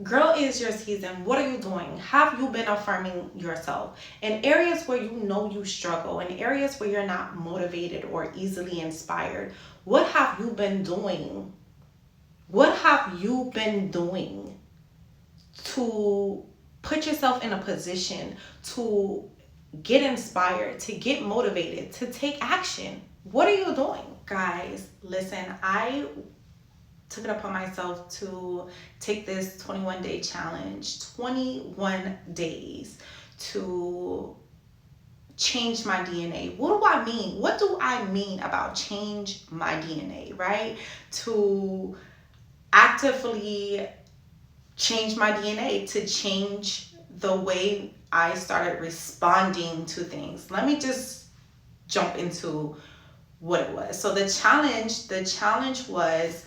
Girl, is your season. What are you doing? Have you been affirming yourself? In areas where you know you struggle, in areas where you're not motivated or easily inspired, what have you been doing? What have you been doing to put yourself in a position to get inspired, to get motivated, to take action? What are you doing? Guys, listen, I took it upon myself to take this 21-day challenge, 21 days to change my DNA. What do I mean? What do I mean about change my DNA, right? To actively change my DNA, to change the way I started responding to things. Let me just jump into what it was. So the challenge was,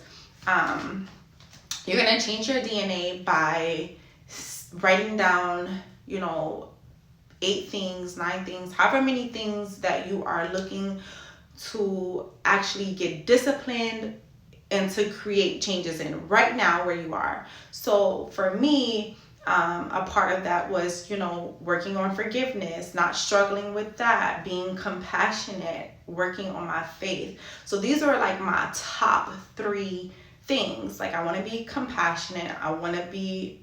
you're gonna change your DNA by writing down, 8 things, 9 things, however many things that you are looking to actually get disciplined and to create changes in right now where you are. So for me, a part of that was, working on forgiveness, not struggling with that, being compassionate, working on my faith. So these are like my top 3 things. Like, I want to be compassionate. I want to be,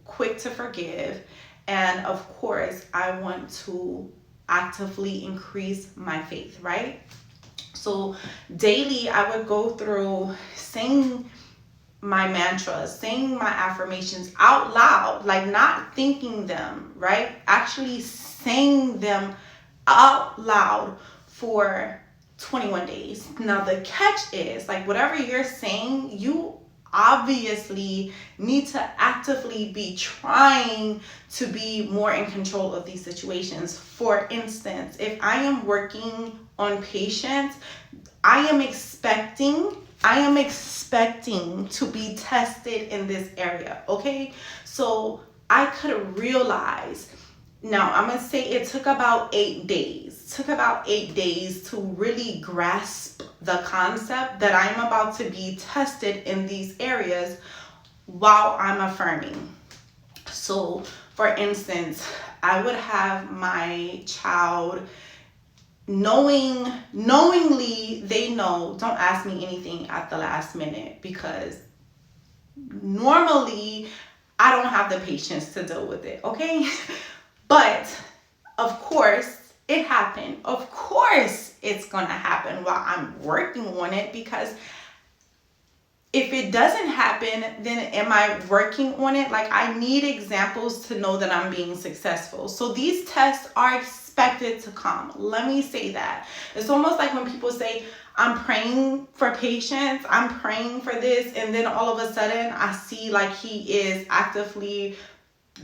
quick to forgive. And of course, I want to actively increase my faith, right? So daily, I would go through saying my mantras, saying my affirmations out loud, like not thinking them, right? Actually saying them out loud for 21 days. Now, the catch is, like, whatever you're saying, you obviously need to actively be trying to be more in control of these situations. For instance, if I am working on patients, I am expecting to be tested in this area, okay? So I could realize, now I'm gonna say it took about 8 days. It took about 8 days to really grasp the concept that I'm about to be tested in these areas while I'm affirming. So for instance, I would have my child knowingly, they know, don't ask me anything at the last minute, because normally I don't have the patience to deal with it, okay? But of course it happened. Of course it's gonna happen while I'm working on it, because if it doesn't happen, then am I working on it? Like, I need examples to know that I'm being successful. So these tests are expected to come. Let me say that. It's almost like when people say, I'm praying for patience, I'm praying for this, and then all of a sudden I see like he is actively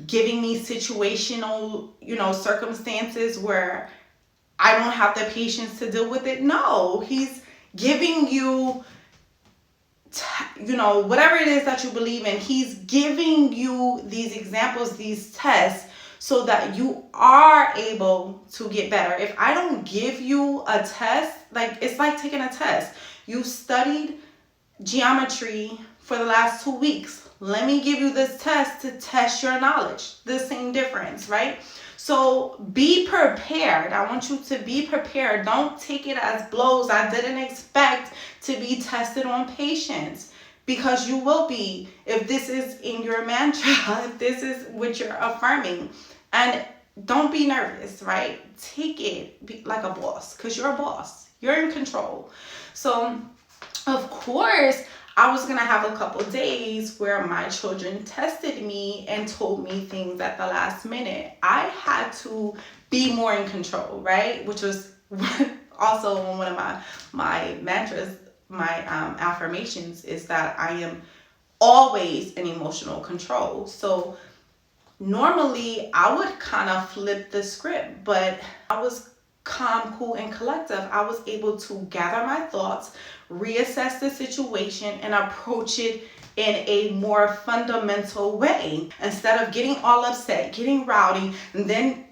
giving me situational, circumstances where I don't have the patience to deal with it. No, he's giving you, whatever it is that you believe in, he's giving you these examples, these tests, so that you are able to get better. If I don't give you a test, like, it's like taking a test. You studied geometry for the last 2 weeks. Let me give you this test to test your knowledge. The same difference, right? So be prepared. I want you to be prepared. Don't take it as blows. I didn't expect to be tested on patience, because you will be, if this is in your mantra, if this is what you're affirming. And don't be nervous, right? Take it like a boss, because you're a boss. You're in control. So, of course, I was going to have a couple days where my children tested me and told me things at the last minute. I had to be more in control, right? Which was also one of my mantras, my affirmations, is that I am always in emotional control. So normally I would kind of flip the script, but I was calm, cool, and collective. I was able to gather my thoughts, reassess the situation, and approach it in a more fundamental way. Instead of getting all upset, getting rowdy, and then,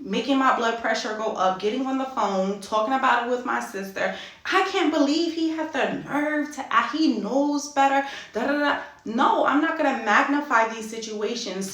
making my blood pressure go up, getting on the phone, talking about it with my sister. I can't believe he had the nerve to, he knows better, da da da. No, I'm not going to magnify these situations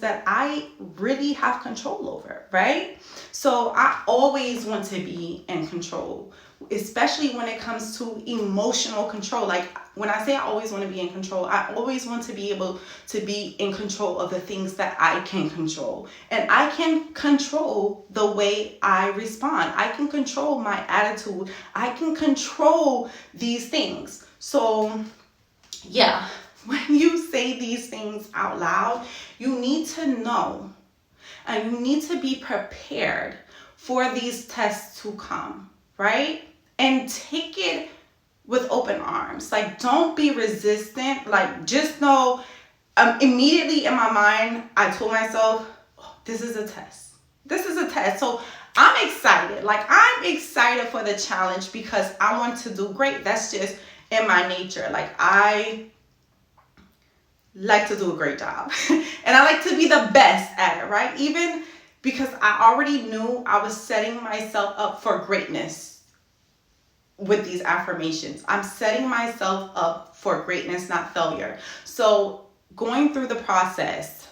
that I really have control over, right? So I always want to be in control, especially when it comes to emotional control. Like when I say I always want to be in control, I always want to be able to be in control of the things that I can control. And I can control the way I respond. I can control my attitude. I can control these things. So yeah, when you say these things out loud, you need to know and you need to be prepared for these tests to come, right? And take it with open arms. Like, don't be resistant. Like, just know, immediately in my mind, I told myself, oh, this is a test. This is a test. So I'm excited. Like, I'm excited for the challenge because I want to do great. That's just in my nature. Like, I like to do a great job and I like to be the best at it, right? Even because I already knew I was setting myself up for greatness with these affirmations. I'm setting myself up for greatness, not failure. So going through the process,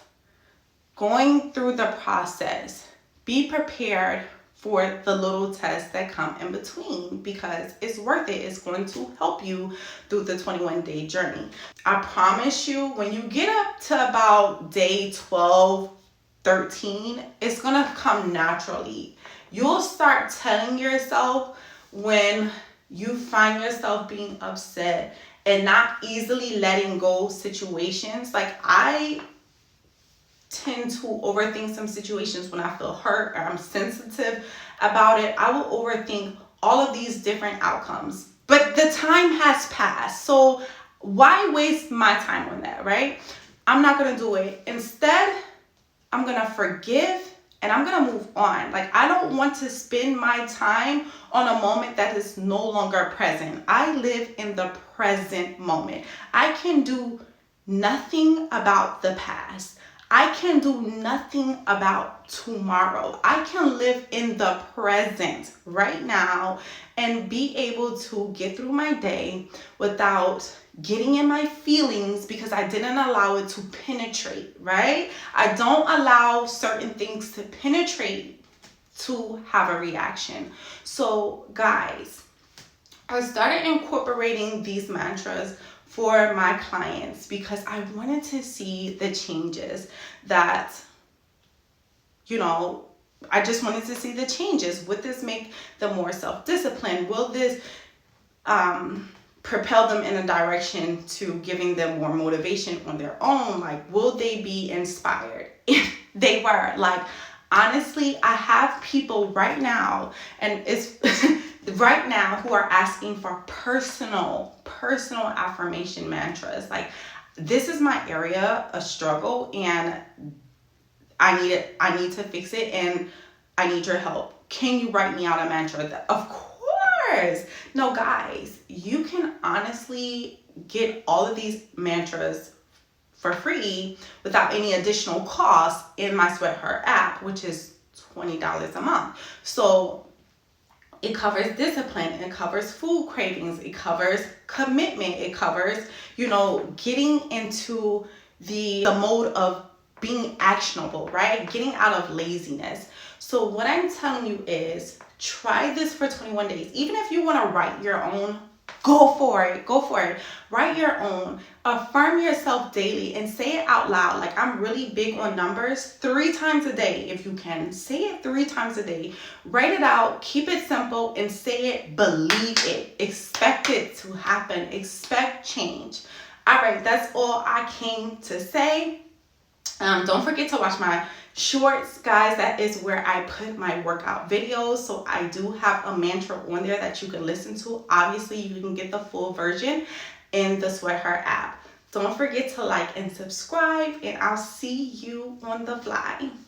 be prepared for the little tests that come in between because it's worth it. It's going to help you through the 21-day journey. I promise you, when you get up to about day 12, 13, it's going to come naturally. You'll start telling yourself when you find yourself being upset and not easily letting go situations. Like, I tend to overthink some situations when I feel hurt or I'm sensitive about it. I will overthink all of these different outcomes. But the time has passed. So why waste my time on that, right? I'm not going to do it. Instead, I'm going to forgive and I'm going to move on. Like, I don't want to spend my time on a moment that is no longer present. I live in the present moment. I can do nothing about the past. I can do nothing about tomorrow. I can live in the present right now and be able to get through my day without getting in my feelings because I didn't allow it to penetrate, right? I don't allow certain things to penetrate to have a reaction. So guys, I started incorporating these mantras for my clients because I wanted to see the changes that, I just wanted to see the changes. Would this make them more self-disciplined? Will this propel them in a direction to giving them more motivation on their own? Like, will they be inspired? If they were, like, honestly, I have people right now, and it's right now, who are asking for personal affirmation mantras. Like, this is my area of struggle and I need to fix it and I need your help. Can you write me out a mantra? Of course. No, guys, you can honestly get all of these mantras for free without any additional cost in my Sweat Her app, which is $20 a month. So it covers discipline, it covers food cravings, it covers commitment, it covers, getting into the mode of being actionable, right? Getting out of laziness. So what I'm telling you is try this for 21 days. Even if you want to write your own, go for it. Write your own. Affirm yourself daily and say it out loud. Like, I'm really big on numbers. 3 times a day, if you can. Say it 3 times a day. Write it out. Keep it simple and say it. Believe it. Expect it to happen. Expect change. All right, that's all I came to say. Don't forget to watch my shorts, guys. That is where I put my workout videos. So I do have a mantra on there that you can listen to. Obviously, you can get the full version in the Sweat Her app. Don't forget to like and subscribe, and I'll see you on the fly.